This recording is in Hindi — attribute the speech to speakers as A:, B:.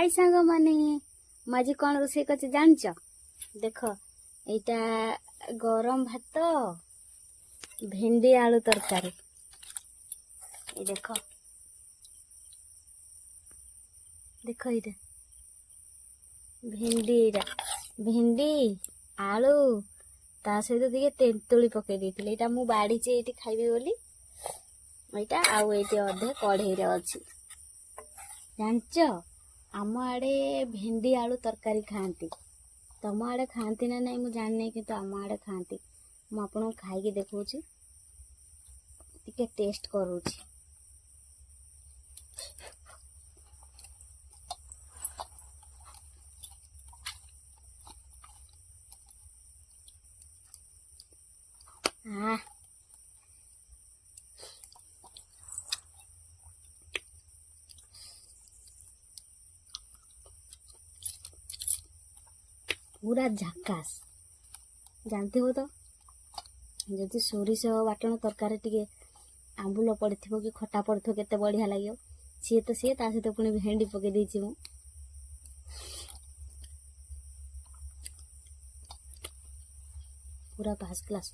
A: हाय सांग माने माजी कौन रोषे कर जान देख एटा गरम भात भेंडी आलू तरकारी देख देख ये भेंडी आलू ता सहित टे तेंतुली पकई देती एटा मु बाड़ी ये खाइबी बोली एटा आउ ये अधे कढ़ई रे अच्छी जानच आम आड़े भेंडी आलू तरकारी खाती तम आड़े खाती ना नहीं मुझे जानी कि आम आड़े खाती मुझे खाई देखा टे टेस्ट करुँच पूरा झकास जानते हो तो जदि सोरिष बाटण तरकारी टे आंबुल पड़े कि खटा पड़े केते बढ़िया लगे सी तो सी ता सहित पुणी भेंडी पकई देछि मु पूरा फर्स्ट क्लास।